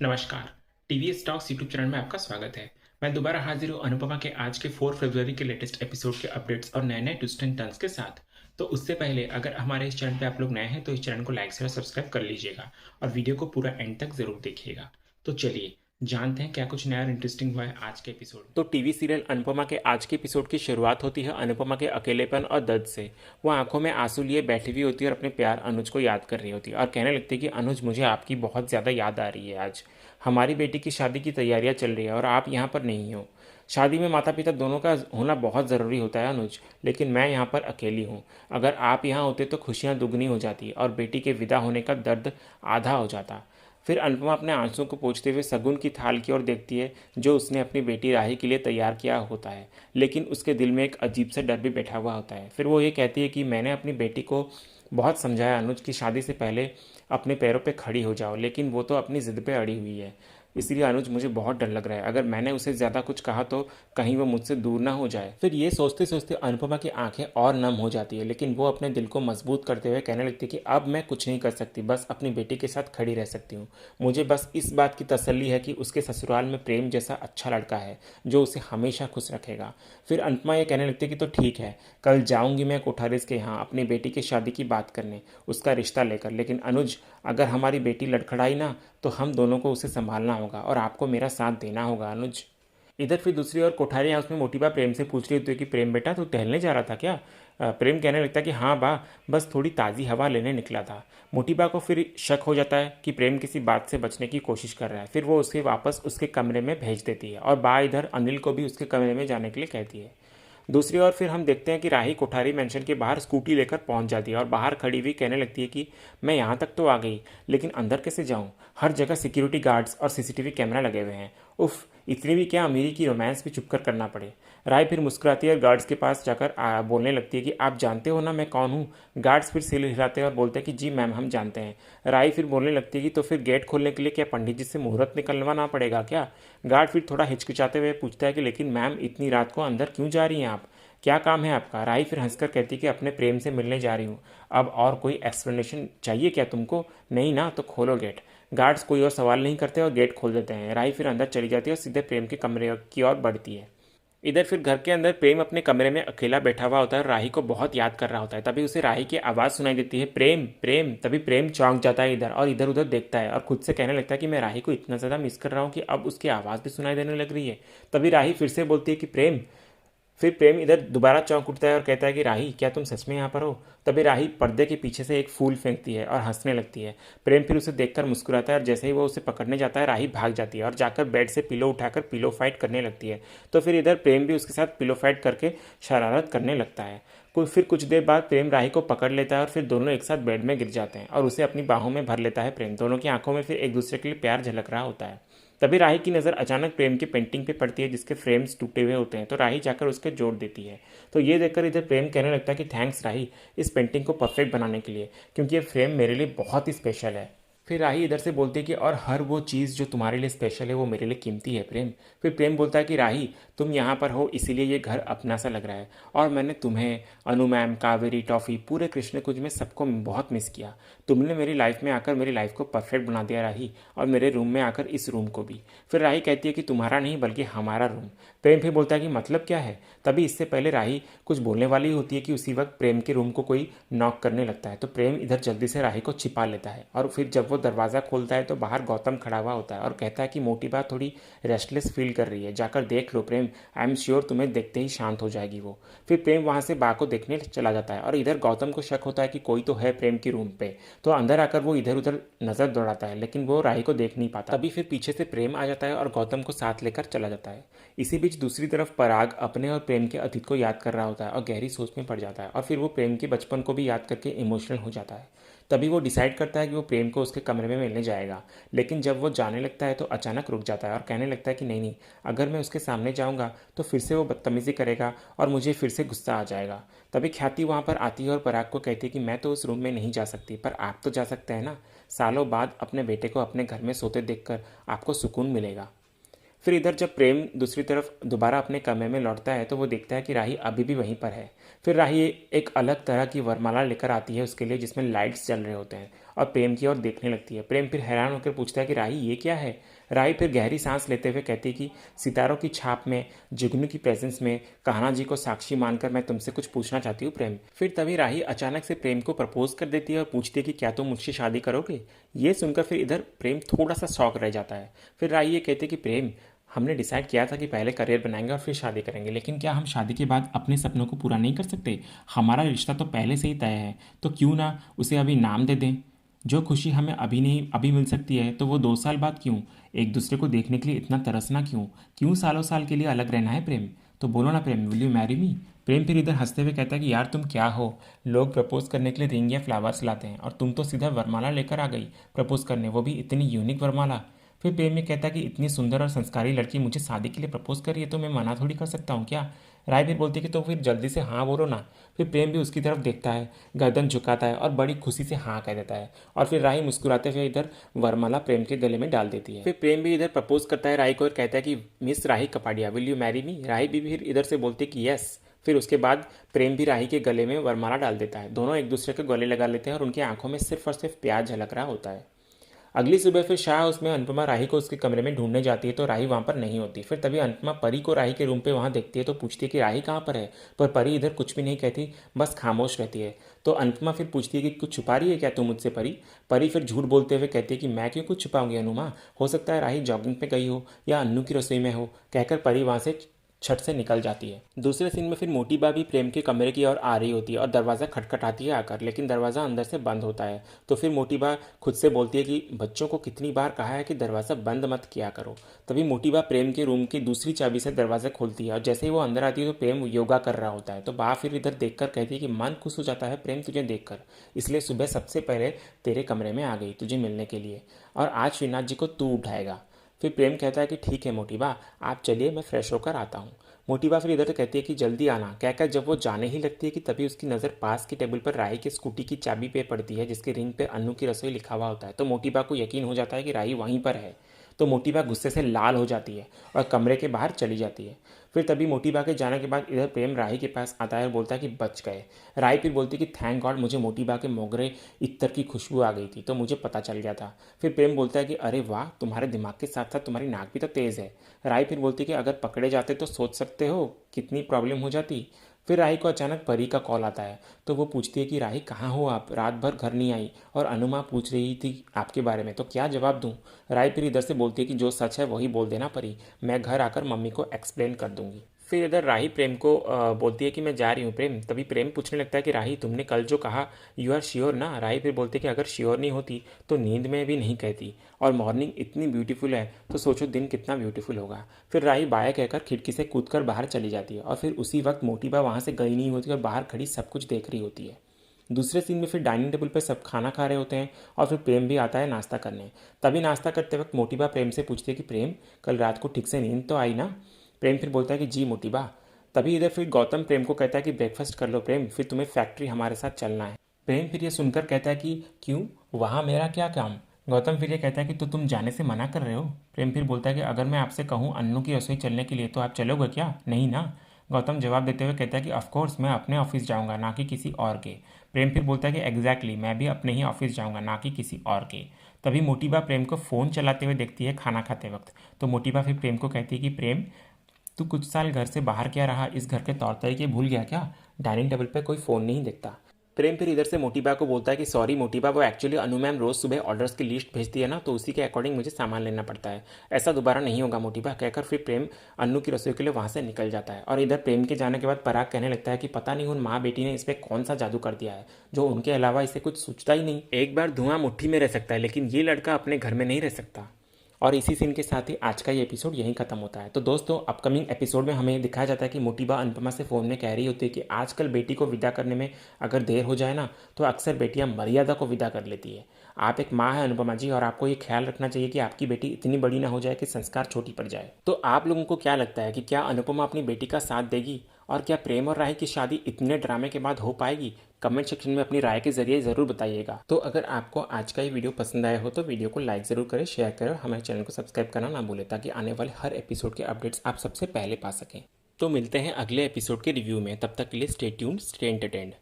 नमस्कार। TVS talks YouTube channel में आपका स्वागत है। मैं दोबारा हाजिर हूँ अनुपमा के आज के 4 फरवरी के लेटेस्ट एपिसोड के अपडेट्स और नए-नए ट्विस्ट एंड टर्न्स के साथ। तो उससे पहले अगर हमारे इस चैनल पे आप लोग नए हैं तो इस चैनल को लाइक शेयर सब्सक्राइब कर लीजिएगा और वीडियो को पूरा एंड तक ज़रूर देखिएगा। तो चलिए जानते हैं क्या कुछ नया और इंटरेस्टिंग हुआ है आज के एपिसोड में। तो टीवी सीरियल अनुपमा के आज के एपिसोड की शुरुआत होती है अनुपमा के अकेलेपन और दर्द से। वो आंखों में आंसू लिए बैठी हुई होती है और अपने प्यार अनुज को याद कर रही होती है और कहने लगती है कि अनुज, मुझे आपकी बहुत ज़्यादा याद आ रही है। आज हमारी बेटी की शादी की तैयारियां चल रही है और आप यहाँ पर नहीं हो। शादी में माता पिता दोनों का होना बहुत ज़रूरी होता है अनुज, लेकिन मैं यहाँ पर अकेली हूँ। अगर आप यहाँ होते तो खुशियाँ दुगनी हो जाती और बेटी के विदा होने का दर्द आधा हो जाता। फिर अनुपमा अपने आंसू को पोंछते हुए सगुन की थाल की ओर देखती है जो उसने अपनी बेटी राही के लिए तैयार किया होता है, लेकिन उसके दिल में एक अजीब सा डर भी बैठा हुआ होता है। फिर वो ये कहती है कि मैंने अपनी बेटी को बहुत समझाया अनुज की शादी से पहले अपने पैरों पे खड़ी हो जाओ, लेकिन वो तो अपनी ज़िद पे अड़ी हुई है। इसलिए अनुज, मुझे बहुत डर लग रहा है। अगर मैंने उसे ज़्यादा कुछ कहा तो कहीं वो मुझसे दूर ना हो जाए। फिर ये सोचते सोचते अनुपमा की आंखें और नम हो जाती है, लेकिन वो अपने दिल को मजबूत करते हुए कहने लगती है कि अब मैं कुछ नहीं कर सकती, बस अपनी बेटी के साथ खड़ी रह सकती हूँ। मुझे बस इस बात की तसल्ली है कि उसके ससुराल में प्रेम जैसा अच्छा लड़का है जो उसे हमेशा खुश रखेगा। फिर अनुपमा ये कहने लगती है कि तो ठीक है, कल जाऊंगी मैं कोठारिस के यहाँ अपनी बेटी की शादी की बात करने, उसका रिश्ता लेकर। लेकिन अनुज, अगर हमारी बेटी लड़खड़ाई ना तो हम दोनों को उसे संभालना होगा और आपको मेरा साथ देना होगा अनुज। इधर फिर दूसरी ओर कोठारी हाउस में मोटी बा प्रेम से पूछ रही होती है कि प्रेम बेटा, तू टहलने जा रहा था क्या? प्रेम कहने लगता है कि हाँ बा, बस थोड़ी ताज़ी हवा लेने निकला था। मोटी बा को फिर शक हो जाता है कि प्रेम किसी बात से बचने की कोशिश कर रहा है। फिर वो उसे वापस उसके कमरे में भेज देती है और बा इधर अनिल को भी उसके कमरे में जाने के लिए कहती है। दूसरी ओर फिर हम देखते हैं कि राही कोठारी मेंशन के बाहर स्कूटी लेकर पहुंच जाती है और बाहर खड़ी हुई कहने लगती है कि मैं यहाँ तक तो आ गई, लेकिन अंदर कैसे जाऊँ? हर जगह सिक्योरिटी गार्ड्स और सीसीटीवी कैमरा लगे हुए हैं। उफ, इतनी भी क्या अमीरी की रोमांस भी चुप कर करना पड़े। राय फिर मुस्कुराती है और गार्ड्स के पास जाकर बोलने लगती है कि आप जानते हो ना मैं कौन हूँ। गार्ड्स फिर सिर हिलाते हैं और बोलते हैं कि जी मैम, हम जानते हैं। राय फिर बोलने लगती है कि तो फिर गेट खोलने के लिए क्या पंडित जी से मुहूर्त निकलवाना पड़ेगा क्या? गार्ड फिर थोड़ा हिचकिचाते हुए पूछता है कि लेकिन मैम, इतनी रात को अंदर क्यों जा रही हैं आप? क्या काम है आपका? राही फिर हंसकर कहती है कि अपने प्रेम से मिलने जा रही हूँ। अब और कोई एक्सप्लेनेशन चाहिए क्या तुमको? नहीं ना, तो खोलो गेट। गार्ड्स कोई और सवाल नहीं करते और गेट खोल देते हैं। राही फिर अंदर चली जाती है और सीधे प्रेम के कमरे की ओर बढ़ती है। इधर फिर घर के अंदर प्रेम अपने कमरे में अकेला बैठा हुआ होता है और राही को बहुत याद कर रहा होता है। तभी उसे राही की आवाज़ सुनाई देती है, प्रेम प्रेम। तभी प्रेम चौंक जाता है इधर और इधर उधर देखता है और खुद से कहने लगता है कि मैं राही को इतना ज़्यादा मिस कर रहा हूँ कि अब उसकी आवाज़ भी सुनाई देने लग रही है। तभी राही फिर से बोलती है कि प्रेम। फिर प्रेम इधर दोबारा चौंक उठता है और कहता है कि राही, क्या तुम सच में यहाँ पर हो? तभी राही पर्दे के पीछे से एक फूल फेंकती है और हंसने लगती है। प्रेम फिर उसे देखकर मुस्कुराता है और जैसे ही वो उसे पकड़ने जाता है, राही भाग जाती है और जाकर बेड से पिलो उठाकर पिलो फाइट करने लगती है। तो फिर इधर प्रेम भी उसके साथ पिलो फाइट करके शरारत करने लगता है। फिर कुछ देर बाद प्रेम राही को पकड़ लेता है और फिर दोनों एक साथ बेड में गिर जाते हैं और उसे अपनी बाहों में भर लेता है। प्रेम दोनों की आंखों में फिर एक दूसरे के लिए प्यार झलक रहा होता है। तभी राही की नज़र अचानक प्रेम की पेंटिंग पे पड़ती है जिसके फ्रेम्स टूटे हुए होते हैं, तो राही जाकर उसके जोड़ देती है। तो ये देखकर इधर प्रेम कहने लगता है कि थैंक्स राही, इस पेंटिंग को परफेक्ट बनाने के लिए, क्योंकि ये फ्रेम मेरे लिए बहुत ही स्पेशल है। फिर राही इधर से बोलती है कि और हर वो चीज़ जो तुम्हारे लिए स्पेशल है वो मेरे लिए कीमती है प्रेम। फिर प्रेम बोलता है कि राही, तुम यहाँ पर हो इसीलिए ये घर अपना सा लग रहा है और मैंने तुम्हें, अनु मैम, कावेरी, टॉफ़ी, पूरे कृष्ण कुंज में सबको बहुत मिस किया। तुमने मेरी लाइफ में आकर मेरी लाइफ को परफेक्ट बना दिया राही, और मेरे रूम में आकर इस रूम को भी। फिर राही कहती है कि तुम्हारा नहीं बल्कि हमारा रूम। प्रेम फिर बोलता है कि मतलब क्या है? तभी इससे पहले राही कुछ बोलने वाली होती है कि उसी वक्त प्रेम के रूम को कोई नॉक करने लगता है। तो प्रेम इधर जल्दी से राही को छिपा लेता है और फिर जब वो दरवाज़ा खोलता है तो बाहर गौतम खड़ा हुआ होता है और कहता है कि मोटी बात थोड़ी रेस्टलेस फील कर रही है, जाकर देख लो प्रेम, आई एम श्योर तुम्हें देखते ही शांत हो जाएगी वो। फिर प्रेम वहाँ से बा को देखने चला जाता है और इधर गौतम को शक होता है कि कोई तो है प्रेम की रूम पे, तो अंदर आकर वो इधर उधर नज़र दौड़ाता है लेकिन वो राही को देख नहीं पाता। तभी फिर पीछे से प्रेम आ जाता है और गौतम को साथ लेकर चला जाता है। इसी बीच दूसरी तरफ पराग अपने और प्रेम के अतीत को याद कर रहा होता है और गहरी सोच में पड़ जाता है और फिर वो प्रेम के बचपन को भी याद करके इमोशनल हो जाता है। तभी वो डिसाइड करता है कि वो प्रेम को उसके कमरे में मिलने जाएगा, लेकिन जब वो जाने लगता है तो अचानक रुक जाता है और कहने लगता है कि नहीं नहीं, अगर मैं उसके सामने जाऊंगा तो फिर से वो बदतमीज़ी करेगा और मुझे फिर से गुस्सा आ जाएगा। तभी ख्याति वहाँ पर आती है और पराग को कहती है कि मैं तो उस रूम में नहीं जा सकती, पर आप तो जा सकते हैं ना। सालों बाद अपने बेटे को अपने घर में सोते देखकर आपको सुकून मिलेगा। फिर इधर जब प्रेम दूसरी तरफ दोबारा अपने कमरे में लौटता है तो वो देखता है कि राही अभी भी वहीं पर है। फिर राही एक अलग तरह की वरमाला लेकर आती है उसके लिए, जिसमें लाइट्स जल रहे होते हैं और प्रेम की ओर देखने लगती है। प्रेम फिर हैरान होकर पूछता है कि राही ये क्या है। राही फिर गहरी सांस लेते हुए कहती है कि सितारों की छाप में, जुगनू की प्रेजेंस में, कान्हा जी को साक्षी मानकर मैं तुमसे कुछ पूछना चाहती हूँ प्रेम। फिर तभी राही अचानक से प्रेम को प्रपोज कर देती है और पूछती है कि क्या तुम मुझसे शादी करोगे। ये सुनकर फिर इधर प्रेम थोड़ा सा शॉक रह जाता है। फिर राही ये कहते हैं कि प्रेम, हमने डिसाइड किया था कि पहले करियर बनाएंगे और फिर शादी करेंगे, लेकिन क्या हम शादी के बाद अपने सपनों को पूरा नहीं कर सकते? हमारा रिश्ता तो पहले से ही तय है, तो क्यों ना उसे अभी नाम दे दें। जो खुशी हमें अभी नहीं अभी मिल सकती है, तो वो 2 साल बाद क्यों? एक दूसरे को देखने के लिए इतना तरसना क्यों? क्यों सालों साल के लिए अलग रहना है प्रेम? तो बोलो ना प्रेम, विल यू मैरी मी? प्रेम फिर इधर हंसते हुए कहता है कि यार तुम क्या हो, लोग प्रपोज करने के लिए रिंग या फ्लावर्स लाते हैं और तुम तो सीधा वरमाला लेकर आ गई प्रपोज करने, वो भी इतनी यूनिक वरमाला। फिर प्रेम में कहता है कि इतनी सुंदर और संस्कारी लड़की मुझे शादी के लिए प्रपोज कर रही है तो मैं मना थोड़ी कर सकता हूँ क्या। राय फिर बोलती है कि तो फिर जल्दी से हाँ बोलो ना। फिर प्रेम भी उसकी तरफ देखता है, गर्दन झुकाता है और बड़ी खुशी से हाँ कह देता है। और फिर राही मुस्कुराते हुए इधर वरमाला प्रेम के गले में डाल देती है। फिर प्रेम भी इधर प्रपोज करता है राही को और कहता है कि miss Rahi Kapadia, will you marry me. Rahi भी फिर इधर से बोलती है कि यस। फिर उसके बाद प्रेम भी राही के गले में वरमाला डाल देता है। दोनों एक दूसरे के गले लगा लेते हैं और उनकी आंखों में सिर्फ और सिर्फ प्यार झलक रहा होता है। अगली सुबह फिर शाह उसमें अनुपमा राही को उसके कमरे में ढूंढने जाती है तो राही वहाँ पर नहीं होती। फिर तभी अनुपमा परी को राही के रूम पे वहाँ देखती है तो पूछती है कि राही कहाँ पर है, पर परी इधर कुछ भी नहीं कहती, बस खामोश रहती है। तो अनुपमा फिर पूछती है कि कुछ छुपा रही है क्या तू मुझसे परी। परी फिर झूठ बोलते हुए कहती है कि मैं क्यों कुछ छुपाऊंगी अनुमा, हो सकता है राही जॉगिंग पे गई हो या अन्नू की रसोई में हो, कहकर परी वहाँ से छत से निकल जाती है। दूसरे सीन में फिर मोटी बा भी प्रेम के कमरे की ओर आ रही होती है और दरवाज़ा खटखटाती है आकर, लेकिन दरवाज़ा अंदर से बंद होता है। तो फिर मोटी बा खुद से बोलती है कि बच्चों को कितनी बार कहा है कि दरवाज़ा बंद मत किया करो। तभी मोटी बा प्रेम के रूम की दूसरी चाबी से दरवाज़ा खोलती है और जैसे ही वो अंदर आती है तो प्रेम योगा कर रहा होता है। तो बा फिर इधर देखकर कहती है कि मन खुश हो जाता है प्रेम तुझे देखकर, इसलिए सुबह सबसे पहले तेरे कमरे में आ गई तुझे मिलने के लिए, और आज श्रीनाथ जी को तू उठाएगा। फिर प्रेम कहता है कि ठीक है मोटी बा, आप चलिए मैं फ्रेश होकर आता हूँ। मोटी बा फिर इधर कहती है कि जल्दी आना, कहकर जब वो जाने ही लगती है कि तभी उसकी नज़र पास की टेबल पर राही की स्कूटी की चाबी पे पड़ती है जिसके रिंग पे अन्नू की रसोई लिखा हुआ होता है। तो मोटी बा को यकीन हो जाता है कि राही वहीं पर है। तो मोटी बा गुस्से से लाल हो जाती है और कमरे के बाहर चली जाती है। फिर तभी मोटी बा के जाने के बाद इधर प्रेम राही के पास आता है और बोलता है कि बच गए। राही फिर बोलती है कि थैंक गॉड मुझे मोटी बा के मोगरे इत्तर की खुशबू आ गई थी तो मुझे पता चल गया था। फिर प्रेम बोलता है कि अरे वाह, तुम्हारे दिमाग के साथ साथ तुम्हारी नाक भी तो तेज़ है। राही फिर बोलती है कि अगर पकड़े जाते तो सोच सकते हो कितनी प्रॉब्लम हो जाती। फिर राही को अचानक परी का कॉल आता है तो वो पूछती है कि राही कहाँ हो आप, रात भर घर नहीं आई और अनुमा पूछ रही थी आपके बारे में, तो क्या जवाब दूँ। राही फिर इधर से बोलती है कि जो सच है वही बोल देना परी, मैं घर आकर मम्मी को एक्सप्लेन कर दूंगी। फिर इधर राही प्रेम को बोलती है कि मैं जा रही हूँ प्रेम। तभी प्रेम पूछने लगता है कि राही तुमने कल जो कहा यू आर श्योर ना। राही फिर बोलती है कि अगर श्योर नहीं होती तो नींद में भी नहीं कहती, और मॉर्निंग इतनी ब्यूटीफुल है तो सोचो दिन कितना ब्यूटीफुल होगा। फिर राही बाय कहकर खिड़की से कूदकर बाहर चली जाती है और फिर उसी वक्त मोटी बा वहाँ से गई नहीं होती और बाहर खड़ी सब कुछ देख रही होती है। दूसरे सीन में फिर डाइनिंग टेबल पर सब खाना खा रहे होते हैं और फिर प्रेम भी आता है नाश्ता करने। तभी नाश्ता करते वक्त मोटी बा प्रेम से पूछती है कि प्रेम कल रात को ठीक से नींद तो आई ना। प्रेम फिर बोलता है कि जी मोटी बा। तभी इधर फिर गौतम प्रेम को कहता है कि ब्रेकफास्ट कर लो प्रेम, फिर तुम्हें फैक्ट्री हमारे साथ चलना है। प्रेम फिर ये सुनकर कहता है कि क्यों, वहाँ मेरा क्या काम। गौतम फिर ये कहता है कि तो तुम जाने से मना कर रहे हो। प्रेम फिर बोलता है कि अगर मैं आपसे कहूँ अन्नू की रसोई चलने के लिए तो आप चलोगे क्या, नहीं ना। गौतम जवाब देते हुए कहता है कि ऑफकोर्स मैं अपने ऑफिस जाऊंगा ना कि किसी और के। प्रेम फिर बोलता है कि एग्जैक्टली मैं भी अपने ही ऑफिस जाऊंगा ना कि किसी और के। तभी मोटीबा प्रेम को फ़ोन चलाते हुए देखती है खाना खाते वक्त। तो मोटीबा फिर प्रेम को कहती है कि प्रेम तू कुछ साल घर से बाहर क्या रहा, इस घर के तौर तरीके भूल गया क्या, डाइनिंग टेबल पे कोई फ़ोन नहीं दिखता। प्रेम फिर इधर से मोटीबा को बोलता है कि सॉरी मोटीबा, वो एक्चुअली अनु मैम रोज़ सुबह ऑर्डर्स की लिस्ट भेजती है ना, तो उसी के अकॉर्डिंग मुझे सामान लेना पड़ता है, ऐसा दोबारा नहीं होगा मोटीबा, कहकर फिर प्रेम अन्नू की रसोई के लिए वहाँ से निकल जाता है। और इधर प्रेम के जाने के बाद पराग कहने लगता है कि पता नहीं उन माँ बेटी ने इस पर कौन सा जादू कर दिया है जो उनके अलावा इसे कुछ सोचता ही नहीं। एक बार धुआं मुट्ठी में रह सकता है लेकिन ये लड़का अपने घर में नहीं रह सकता। और इसी सीन के साथ ही आज का ये एपिसोड यहीं खत्म होता है। तो दोस्तों अपकमिंग एपिसोड में हमें दिखाया जाता है कि मोटीबा अनुपमा से फ़ोन में कह रही होती है कि आजकल बेटी को विदा करने में अगर देर हो जाए ना तो अक्सर बेटियां मर्यादा को विदा कर लेती है। आप एक माँ है अनुपमा जी, और आपको ये ख्याल रखना चाहिए कि आपकी बेटी इतनी बड़ी ना हो जाए कि संस्कार छोटी पड़ जाए। तो आप लोगों को क्या लगता है कि क्या अनुपमा अपनी बेटी का साथ देगी, और क्या प्रेम और राही की शादी इतने ड्रामे के बाद हो पाएगी? कमेंट सेक्शन में अपनी राय के जरिए ज़रूर बताइएगा। तो अगर आपको आज का ये वीडियो पसंद आया हो तो वीडियो को लाइक ज़रूर करें, शेयर करें और हमारे चैनल को सब्सक्राइब करना ना भूलें ताकि आने वाले हर एपिसोड के अपडेट्स आप सबसे पहले पा सकें। तो मिलते हैं अगले एपिसोड के रिव्यू में, तब तक के लिए स्टे ट्यून्ड, स्टे एंटरटेन्ड।